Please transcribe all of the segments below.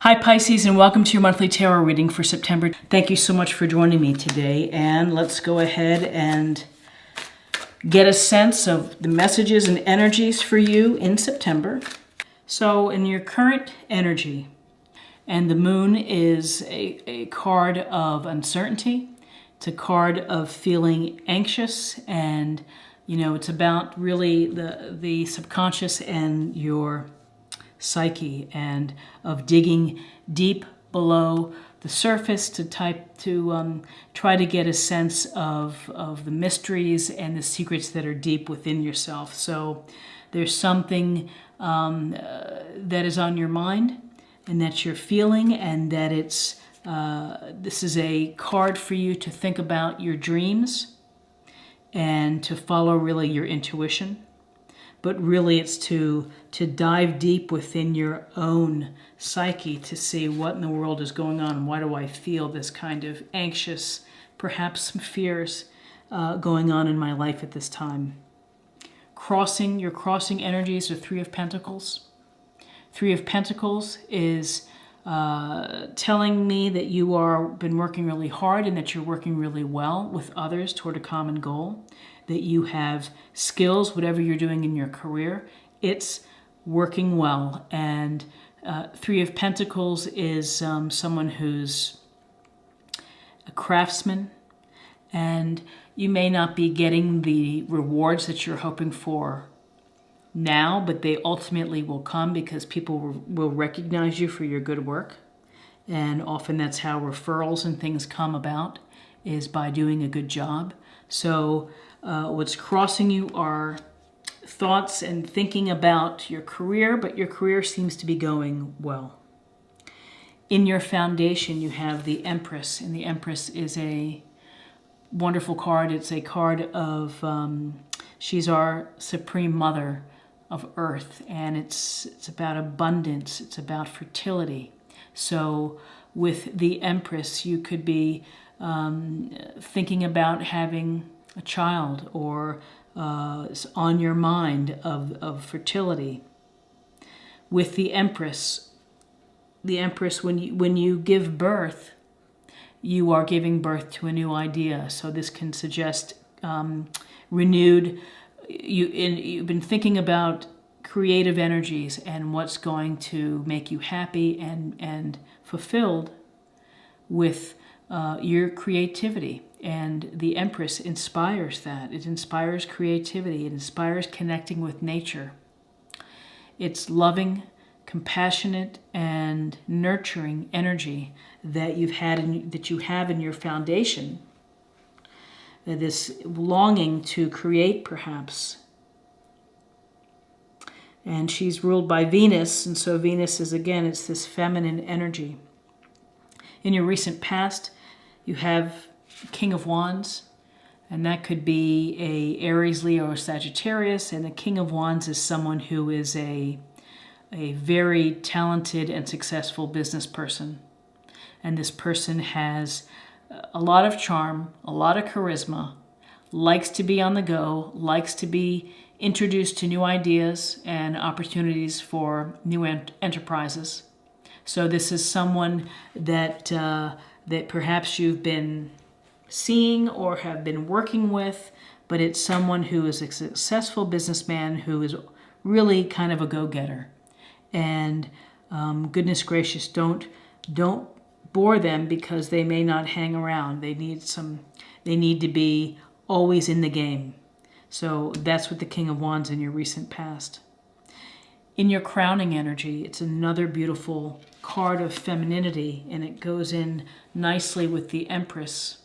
Hi Pisces, and welcome to your monthly tarot reading for September. Thank you so much for joining me today, and let's go ahead and get a sense of the messages and energies for you in September. So in your current energy, and the moon is a card of uncertainty. It's a card of feeling anxious, and it's about really the subconscious and your psyche, and of digging deep below the surface to try to get a sense of the mysteries and the secrets that are deep within yourself. So there's something that is on your mind and that you're feeling, and that this is a card for you to think about your dreams and to follow really your intuition. But really it's to dive deep within your own psyche to see what in the world is going on. Why do I feel this kind of anxious, perhaps some fears going on in my life at this time? Your crossing energies are Three of Pentacles. Three of Pentacles is telling me that you are been working really hard and that you're working really well with others toward a common goal, that you have skills, whatever you're doing in your career, it's working well. And Three of Pentacles is someone who's a craftsman, and you may not be getting the rewards that you're hoping for now, but they ultimately will come because people will recognize you for your good work. And often that's how referrals and things come about, is by doing a good job. So what's crossing you are thoughts and thinking about your career, but your career seems to be going well. In your foundation, you have the Empress, and the Empress is a wonderful card. It's a card of, she's our Supreme Mother of Earth, and it's about abundance, it's about fertility. So with the Empress, you could be thinking about having a child, or on your mind of fertility. With the Empress, when you give birth, you are giving birth to a new idea. So this can suggest renewed. You've been thinking about creative energies and what's going to make you happy and fulfilled with your creativity. And the Empress inspires that. It inspires creativity. It inspires connecting with nature. It's loving, compassionate, and nurturing energy that you have in your foundation. This longing to create, perhaps. And she's ruled by Venus, and so Venus is, again, it's this feminine energy. In your recent past, you have King of Wands, and that could be a Aries, Leo, or Sagittarius. And the King of Wands is someone who is a very talented and successful business person. And this person has a lot of charm, a lot of charisma, likes to be on the go, likes to be introduced to new ideas and opportunities for new enterprises. So this is someone that perhaps you've been seeing or have been working with, but it's someone who is a successful businessman who is really kind of a go-getter. And goodness gracious, don't bore them, because they may not hang around. They need to be always in the game. So that's what the King of Wands in your recent past. In your crowning energy, it's another beautiful card of femininity, and it goes in nicely with the Empress,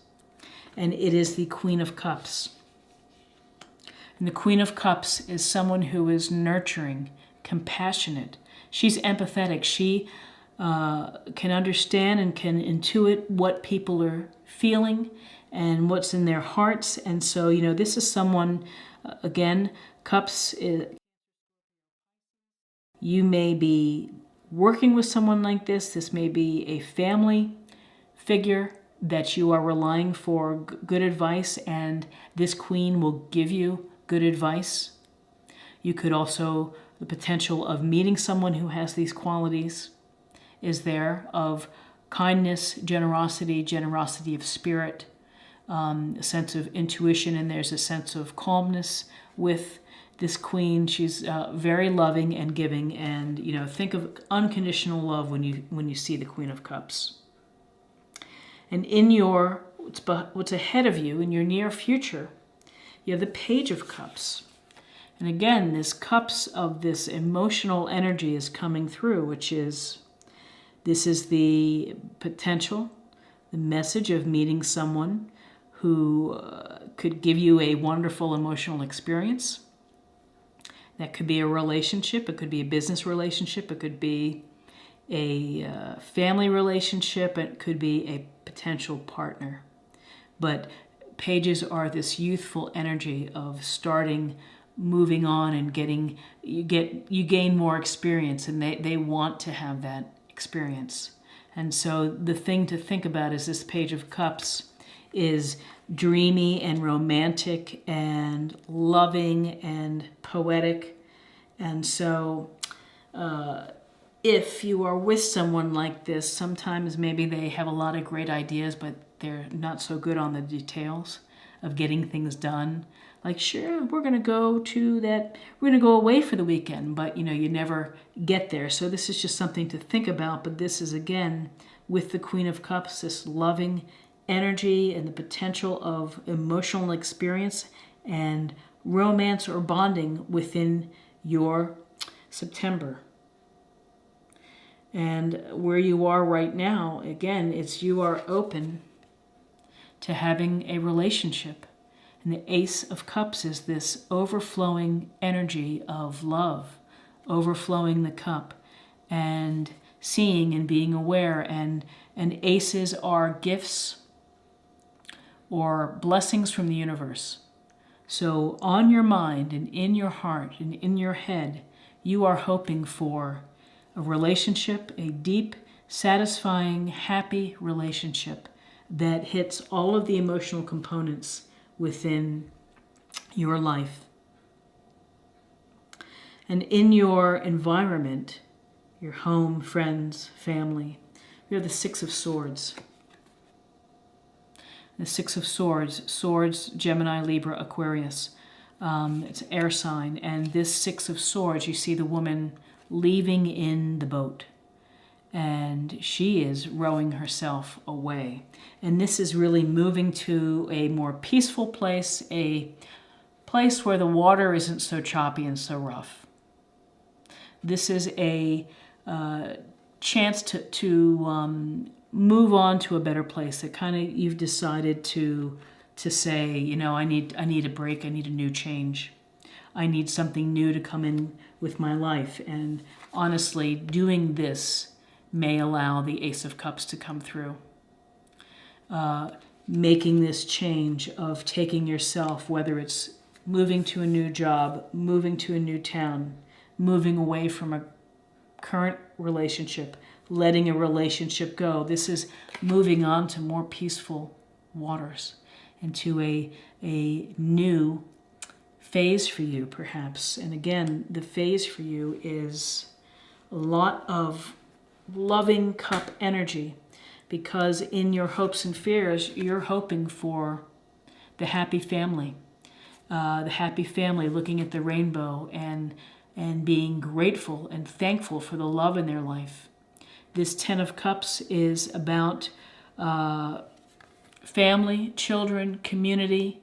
and it is the Queen of Cups. And the Queen of Cups is someone who is nurturing, compassionate. She's empathetic. She can understand and can intuit what people are feeling and what's in their hearts. And so, this is someone, again, Cups, you may be working with someone like this. This may be a family figure that you are relying for good advice, and this Queen will give you good advice. You could also, the potential of meeting someone who has these qualities, is there of kindness, generosity of spirit, a sense of intuition, and there's a sense of calmness with this queen. She's very loving and giving, and think of unconditional love when you see the Queen of Cups. And in what's ahead of you in your near future, you have the Page of Cups. And again, this cups of this emotional energy is coming through, this is the potential, the message of meeting someone who could give you a wonderful emotional experience. That could be a relationship, it could be a business relationship, it could be a family relationship, it could be a potential partner. But pages are this youthful energy of starting, moving on, and you gain more experience, and they want to have that experience. And so the thing to think about is this Page of Cups is dreamy and romantic and loving and poetic. And so if you are with someone like this, sometimes maybe they have a lot of great ideas, but they're not so good on the details of getting things done. Like, sure, we're going to go away for the weekend, but you never get there. So this is just something to think about. But this is, again, with the Queen of Cups, this loving energy and the potential of emotional experience and romance or bonding within your September. And where you are right now, again, you are open to having a relationship. And the Ace of Cups is this overflowing energy of love, overflowing the cup, and seeing and being aware. And aces are gifts or blessings from the universe. So on your mind and in your heart and in your head, you are hoping for a relationship, a deep, satisfying, happy relationship that hits all of the emotional components within your life. And in your environment, your home, friends, family, you have the Six of Swords. The Six of Swords, Gemini, Libra, Aquarius. It's an air sign. And this Six of Swords, you see the woman leaving in the boat. And she is rowing herself away. And this is really moving to a more peaceful place, a place where the water isn't so choppy and so rough. This is a chance to move on to a better place. That kind of you've decided to say, I need a break. I need a new change. I need something new to come in with my life. And honestly, doing this may allow the Ace of Cups to come through. Making this change of taking yourself, whether it's moving to a new job, moving to a new town, moving away from a current relationship, letting a relationship go. This is moving on to more peaceful waters, into a new phase for you, perhaps. And again, the phase for you is a lot of loving cup energy, because in your hopes and fears, you're hoping for the happy family, looking at the rainbow and being grateful and thankful for the love in their life. This Ten of Cups is about family, children, community,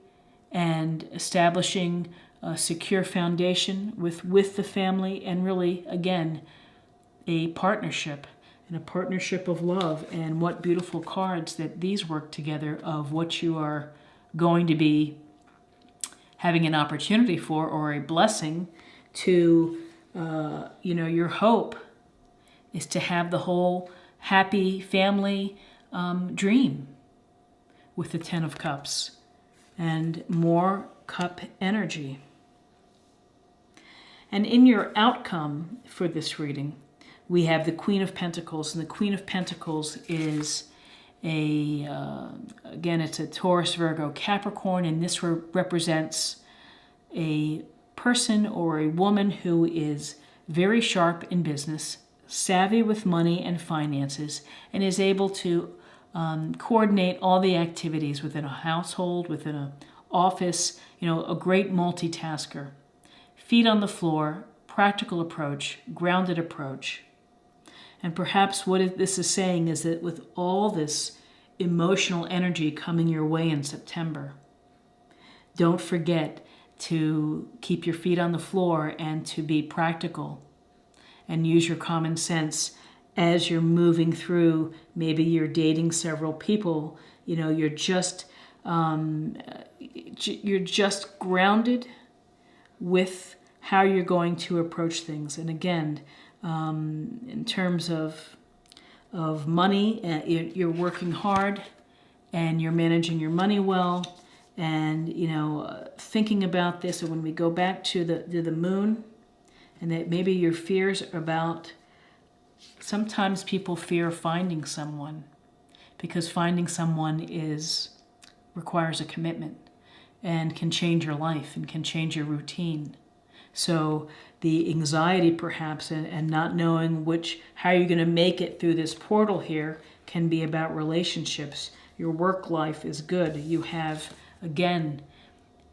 and establishing a secure foundation with the family, and really, again, a partnership, and a partnership of love. And what beautiful cards that these work together of what you are going to be having an opportunity for, or a blessing to, your hope is to have the whole happy family dream with the Ten of Cups and more cup energy. And in your outcome for this reading, we have the Queen of Pentacles, and the Queen of Pentacles is again, it's a Taurus, Virgo, Capricorn, and this represents a person or a woman who is very sharp in business, savvy with money and finances, and is able to coordinate all the activities within a household, within an office, a great multitasker. Feet on the floor, practical approach, grounded approach. And perhaps what this is saying is that with all this emotional energy coming your way in September, don't forget to keep your feet on the floor and to be practical and use your common sense as you're moving through. Maybe you're dating several people, you're just grounded with how you're going to approach things. And again, in terms of money, you're working hard and you're managing your money well, and thinking about this. And when we go back to the moon, and that maybe your fears are about, sometimes people fear finding someone, because finding someone requires a commitment and can change your life and can change your routine. So the anxiety perhaps and not knowing how you're going to make it through this portal here can be about relationships. Your work life is good. You have, again,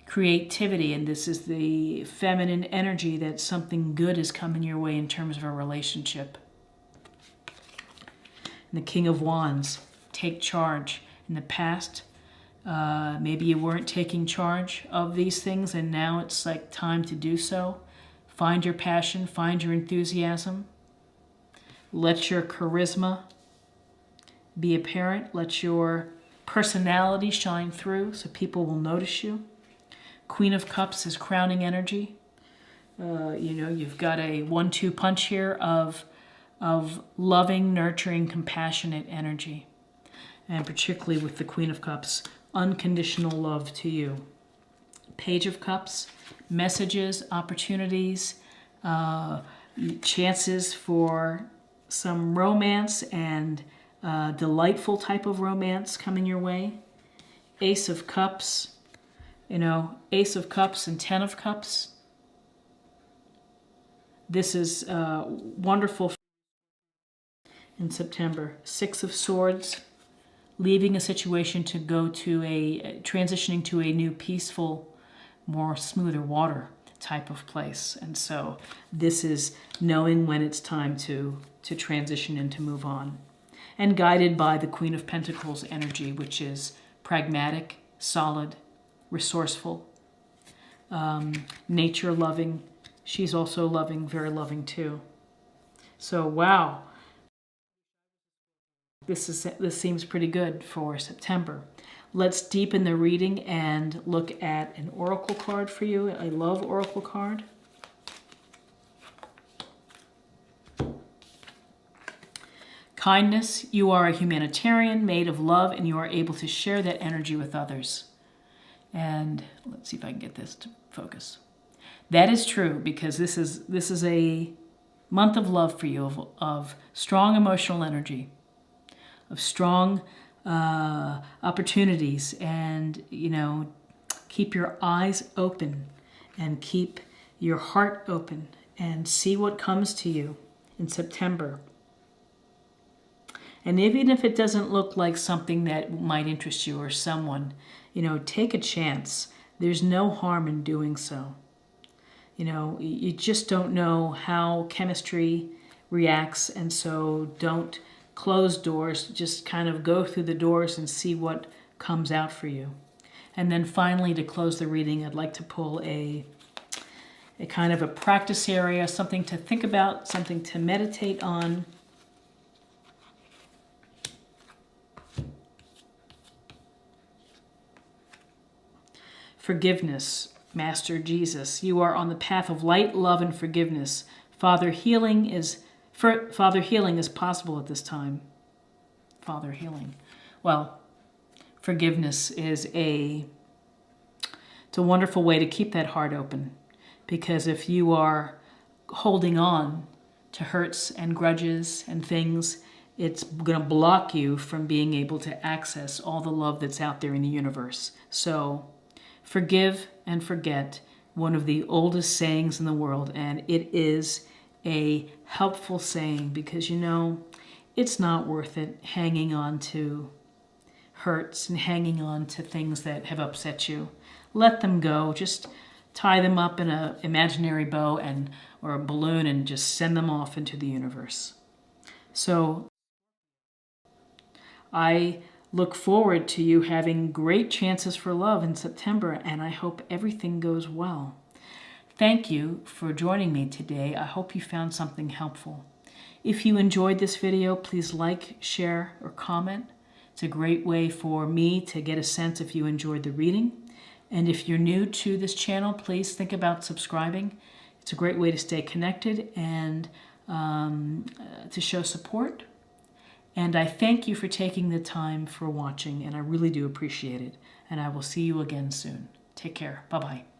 creativity, and this is the feminine energy that something good is coming your way in terms of a relationship. And the King of Wands, take charge. In the past, maybe you weren't taking charge of these things, and now it's like time to do so. Find your passion, find your enthusiasm. Let your charisma be apparent. Let your personality shine through so people will notice you. Queen of Cups is crowning energy. You've got a 1-2 punch here of loving, nurturing, compassionate energy. And particularly with the Queen of Cups, unconditional love to you. Page of Cups, messages, opportunities, chances for some romance and delightful type of romance coming your way. Ace of Cups, Ace of Cups and 10 of Cups. This is wonderful in September. 6 of Swords, leaving a situation to go to transitioning to a new peaceful, more smoother water type of place. And so this is knowing when it's time to transition and to move on. And guided by the Queen of Pentacles energy, which is pragmatic, solid, resourceful, nature loving. She's also loving, very loving too. So wow, this seems pretty good for September. Let's deepen the reading and look at an oracle card for you. I love oracle card. Kindness, you are a humanitarian made of love, and you are able to share that energy with others. And let's see if I can get this to focus. That is true, because this is a month of love for you, of strong emotional energy, of strong opportunities, and keep your eyes open and keep your heart open and see what comes to you in September. And even if it doesn't look like something that might interest you or someone, take a chance. There's no harm in doing so. You just don't know how chemistry reacts, and so don't close doors. Just kind of go through the doors and see what comes out for you. And then finally, to close the reading, I'd like to pull a kind of a practice area, something to think about, something to meditate on. Forgiveness, Master Jesus. You are on the path of light, love, and forgiveness. Father, healing is possible at this time. Father, healing. Well, forgiveness is it's a wonderful way to keep that heart open, because if you are holding on to hurts and grudges and things, it's going to block you from being able to access all the love that's out there in the universe. So forgive and forget, one of the oldest sayings in the world, and it is a helpful saying, because you know, it's not worth it hanging on to hurts and hanging on to things that have upset you. Let them go. Just tie them up in an imaginary bow or a balloon and just send them off into the universe. So I look forward to you having great chances for love in September, and I hope everything goes well. Thank you for joining me today. I hope you found something helpful. If you enjoyed this video, please like, share, or comment. It's a great way for me to get a sense if you enjoyed the reading. And if you're new to this channel, please think about subscribing. It's a great way to stay connected and to show support. And I thank you for taking the time for watching, and I really do appreciate it. And I will see you again soon. Take care. Bye-bye.